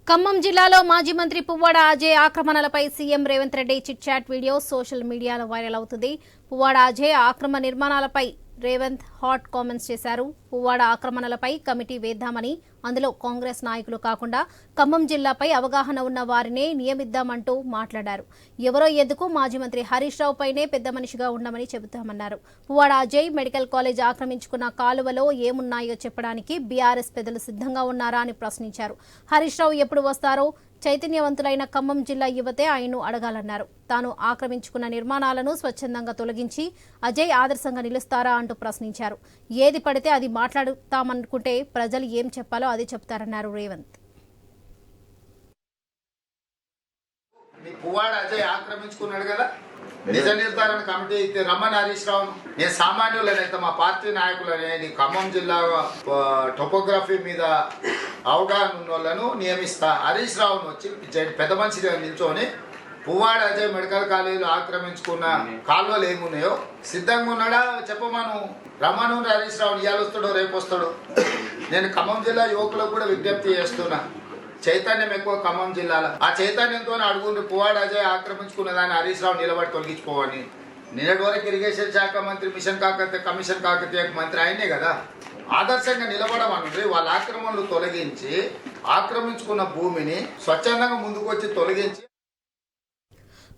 ఖమ్మం జిల్లాలో మాజీ మంత్రి పువ్వాడ అజయ్ ఆక్రమణలపై CM Revanth Reddy chit chat video social మీడియాలో వైరల్ అవుతుంది. పువ్వాడ అజయ్ ఆక్రమణ నిర్మాణాలపై రేవంత్ హాట్ కామెంట్స్ చేశారు. పువ్వాడ ఆక్రమణలపై కమిటీ వేద్దామని, అందులో కాంగ్రెస్ నాయకులు కాకుండా ఖమ్మం జిల్లాపై అవగాహన ఉన్న వారినే నియమిద్దామంటూ మాట్లాడారు. ఎవరో ఎందుకు మాజీ మంత్రి హరీష్ రావు పైనే పెద్ద మనిషిగా ఉండమని చెబుతామన్నారు. పువ్వాడ అజయ్ మెడికల్ కాలేజ్ ఆక్రమించుకున్న కాలువలో ఏమున్నాయో చెప్పడానికి బీఆర్ఎస్ పెద్దలు సిద్ధంగా ఉన్నారా అని ప్రశ్నించారు. హరీష్ రావు ఎప్పుడు వస్తారో చైతన్యవంతులైన ఖమ్మం జిల్లా యువతే ఆయన్ను అడగాలన్నారు. తాను ఆక్రమించుకున్న నిర్మాణాలను స్వచ్ఛందంగా తొలగించి అజయ్ ఆదర్శంగా నిలుస్తారా అంటూ ప్రశ్నించారు. ఏది పడితే అది మాట్లాడుతామనుకుంటే ప్రజలు ఏం చెప్పాలో అది చెప్తారన్నారు రేవంత్. పువ్వాడ అజయ్ ఆక్రమించుకున్నాడు కదా, నిజ నిర్ధారణ కమిటీ అయితే రమ్మని హరీష్ రావు. నేను సామాన్యులనైతే మా పార్టీ నాయకులనే నీ ఖమ్మం జిల్లా టోపోగ్రఫీ మీద అవగాహన ఉన్న వాళ్ళను నియమిస్తా. హరీష్ రావును వచ్చి పెద్ద మనిషిగా నిల్చొని పువ్వాడ అజయ్ మెడికల్ కాలేజీలో ఆక్రమించుకున్న కాలువలు ఏమున్నాయో సిద్ధంగా ఉన్నాడా చెప్పమను. రమ్మను హరీష్ రావుని ఇవాళ వస్తాడో రేపు వస్తాడో. నేను ఖమ్మం జిల్లా యువకులకు కూడా విజ్ఞప్తి చేస్తున్నా, చైతన్యం ఎక్కువ ఖమ్మం జిల్లాలో. ఆ చైతన్యంతో అడుగుండ్రి పువ్వాడ అజయ్ ఆక్రమించుకున్న దాన్ని హరీష్ రావు నిలబడి తొలగించుకోవని. నిన్నటి వరకు ఇరిగేషన్ శాఖ మంత్రి, మిషన్ కాకతీయ కమిషన్ కాకతీయ మంత్రి ఆయనే కదా. ఆదర్శంగా నిలబడమనండి. వాళ్ళ ఆక్రమణలు తొలగించి ఆక్రమించుకున్న భూమిని స్వచ్ఛందంగా ముందుకు వచ్చి తొలగించి.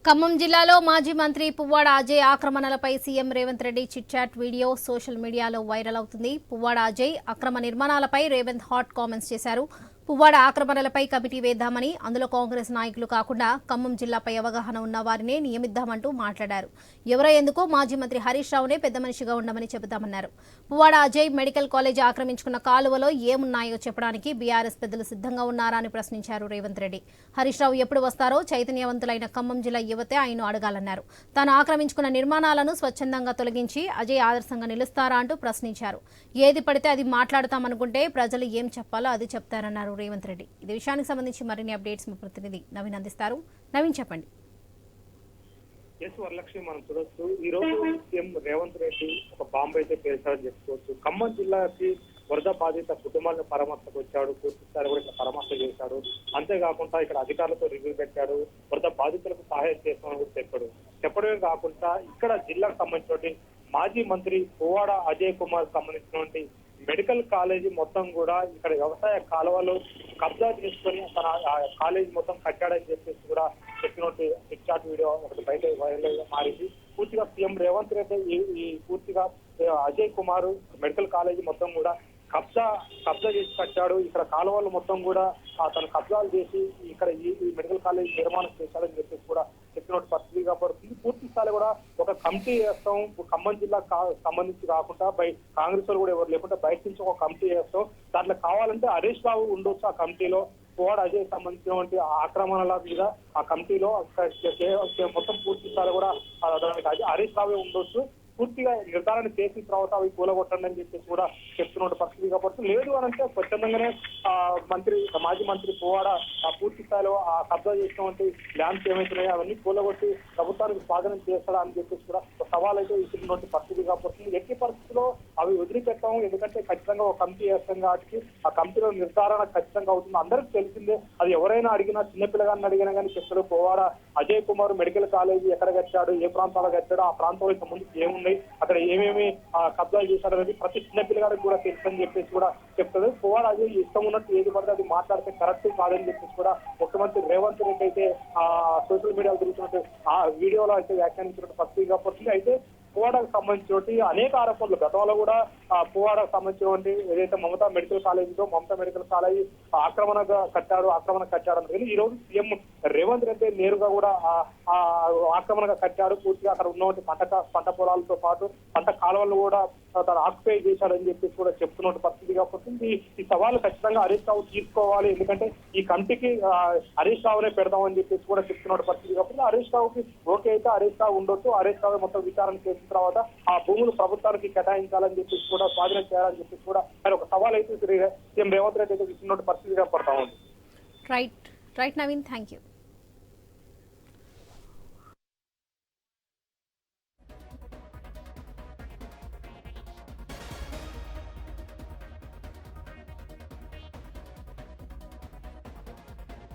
ఖమ్మం జిల్లాలో మాజీ మంత్రి పువ్వాడ అజయ్ ఆక్రమణలపై CM Revanth Reddy chit chat video social మీడియాలో వైరల్ అవుతుంది. పువ్వాడ అజయ్ అక్రమ నిర్మాణాలపై రేవంత్ హాట్ కామెంట్స్ చేశారు. పువ్వాడ ఆక్రమణలపై కమిటీ వేద్దామని, అందులో కాంగ్రెస్ నాయకులు కాకుండా ఖమ్మం జిల్లాపై అవగాహన ఉన్న వారినే నియమిద్దామంటూ మాట్లాడారు. ఎవరో ఎందుకో మాజీ మంత్రి హరీష్ రావునే పెద్ద మనిషిగా ఉండమని చెబుతామన్నారు. పువ్వాడ అజయ్ మెడికల్ కాలేజ్ ఆక్రమించుకున్న కాలువలో ఏమున్నాయో చెప్పడానికి బీఆర్ఎస్ పెద్దలు సిద్ధంగా ఉన్నారా అని ప్రశ్నించారు రేవంత్ రెడ్డి. హరీష్ రావు ఎప్పుడు వస్తారో చైతన్యవంతులైన ఖమ్మం జిల్లా యువతే ఆయన్ను అడగాలన్నారు. తాను ఆక్రమించుకున్న నిర్మాణాలను స్వచ్ఛందంగా తొలగించి అజయ్ ఆదర్శంగా నిలుస్తారా అంటూ ప్రశ్నించారు. ఏది పడితే అది మాట్లాడతామనుకుంటే ప్రజలు ఏం చెప్పాలో అది చెప్తారన్నారు రేవంత్ రెడ్డి. ఇదే విషయానికి సంబంధించి మరిన్ని అప్డేట్స్ మా ప్రతినిధి నవీన్ అందిస్తారు. నవీన్ చెప్పండి. వరలక్ష్మి, మనం చూడొచ్చు ఈ రోజు సీఎం రేవంత్ రెడ్డి ఒక బాంబు అయితే పేల్చారని చెప్పుకోవచ్చు. ఖమ్మం జిల్లాకి వరద బాధిత కుటుంబాలను పరామర్శకు వచ్చాడు. పూర్తిస్థాయి కూడా ఇక్కడ పరామర్శ చేశాడు. అంతేకాకుండా ఇక్కడ అధికారులతో రివ్యూ పెట్టాడు. వరద బాధితులకు సహాయం చేస్తామని కూడా చెప్పడమే కాకుండా ఇక్కడ జిల్లాకు సంబంధించిన మాజీ మంత్రి పువ్వాడ అజయ్ కుమార్ సంబంధించినటువంటి మెడికల్ కాలేజీ మొత్తం కూడా ఇక్కడ వ్యవసాయ కాలువలు కబ్జా చేసుకొని తన కాలేజీ మొత్తం కట్టాడని చెప్పేసి కూడా చెప్పినట్టు చిట్ చాట్ వీడియో ఒకటి బయట వైరల్ గా మారింది. పూర్తిగా సీఎం రేవంత్ రెడ్డి ఈ పూర్తిగా అజయ్ కుమార్ మెడికల్ కాలేజీ మొత్తం కూడా కబ్జా చేసి కట్టాడు. ఇక్కడ కాలువలు మొత్తం కూడా తను కబ్జాలు చేసి ఇక్కడ ఈ మెడికల్ కాలేజ్ నిర్మాణం చేశాడని చెప్పేసి కూడా చెప్పినట్టు పరిస్థితిగా పడుతుంది. పూర్తి స్థాయి కూడా ఒక కమిటీ వేస్తాం, ఖమ్మం జిల్లా సంబంధించి కాకుండా కాంగ్రెస్ వాళ్ళు కూడా ఎవరు లేకుండా బయట నుంచి ఒక కమిటీ వేస్తాం. దాంట్లో కావాలంటే హరీష్ రావు ఉండొచ్చు ఆ కమిటీలో. పువ్వాడ అజయ్ సంబంధించినటువంటి ఆక్రమణల మీద ఆ కమిటీలో మొత్తం పూర్తి స్థాయి కూడా దానికి హరీష్ రావే ఉండొచ్చు. పూర్తిగా నిర్ధారణ చేసిన తర్వాత అవి కూలగొట్టండి అని చెప్పేసి కూడా చెప్తున్న పరిస్థితి కాబట్టి లేదు అని అంటే స్వచ్ఛందంగానే మాజీ మంత్రి పువ్వాడ పూర్తి స్థాయిలో ఆ కబ్జా చేసినటువంటి ల్యాండ్స్ ఏమైతున్నాయో అవన్నీ కూలగొట్టి ప్రభుత్వానికి స్వాధీనం చేస్తాడా అని చెప్పేసి కూడా సవాల్ అయితే ఇచ్చినటువంటి పరిస్థితి కాబట్టి ఎట్టి పరిస్థితుల్లో అవి వదిలిపెట్టాము. ఎందుకంటే ఖచ్చితంగా ఒక కమిటీ వేస్తాం కాబట్టి ఆ కమిటీలో నిర్ధారణ ఖచ్చితంగా అవుతుంది. అందరికీ తెలిసిందే, అది ఎవరైనా అడిగినా చిన్నపిల్లగాన్ని అడిగినా కానీ చెప్తారు. పువ్వాడ అజయ్ కుమార్ మెడికల్ కాలేజీ ఎక్కడ కట్టాడు, ఏ ప్రాంతాల్లో కట్టాడు, ఆ ప్రాంతంలో ఇంత ముందు ఏమున్నాయి, అక్కడ ఏమేమి కబ్జాలు చేశారు అనేది ప్రతి చిన్న పిల్లగాడికి కూడా తెలుసని చెప్పేసి కూడా చెప్తాడు. పువ్వాడ అజయ్ ఇష్టం ఉన్నట్టు ఏది పడితే అది మాట్లాడితే కరెక్ట్ కాదని చెప్పేసి కూడా ముఖ్యమంత్రి రేవంత్ రెడ్డి అయితే సోషల్ మీడియాలో తిరుగుతున్నట్టు ఆ వీడియోలో అయితే వ్యాఖ్యానించినట్టు పరిస్థితిగా పడుతుంది. అయితే పువ్వాడకు సంబంధించి అనేక ఆరోపణలు గతంలో కూడా పువ్వాడకు సంబంధించినటువంటి ఏదైతే మమతా మెడికల్ కాలేజీ ఆక్రమణ కట్టాడు అంటే ఈ రోజు సీఎం రేవంత్ రెడ్డి నేరుగా కూడా ఆక్రమణగా కట్టాడు. పూర్తిగా అక్కడ ఉన్నటువంటి పంట పొలాలతో పాటు పంట కాలువలు కూడా తను ఆక్యుపై చేశాడని చెప్పేసి కూడా చెప్తున్నట్టు పరిస్థితిగా పడుతుంది. ఈ సవాలు ఖచ్చితంగా హరీష్ రావు తీసుకోవాలి. ఎందుకంటే ఈ కమిటీకి హరీష్ రావునే పెడదామని చెప్పేసి కూడా చెప్తున్నట్టు పరిస్థితి కాబట్టి హరీష్ రావుకి ఓకే అయితే హరీష్ రావు ఉండొచ్చు. హరీష్ రావు మొత్తం విచారణ చేసిన తర్వాత ఆ భూములు ప్రభుత్వానికి కేటాయించాలని చెప్పేసి కూడా స్వాధీనం చేయాలని చెప్పేసి కూడా ఆయన ఒక సవాల్ అయితే సీఎం రేవంత్ రెడ్డి అయితే ఇస్తున్నట్టు పరిస్థితిగా పడతా ఉంది. Right Naveen, thank you.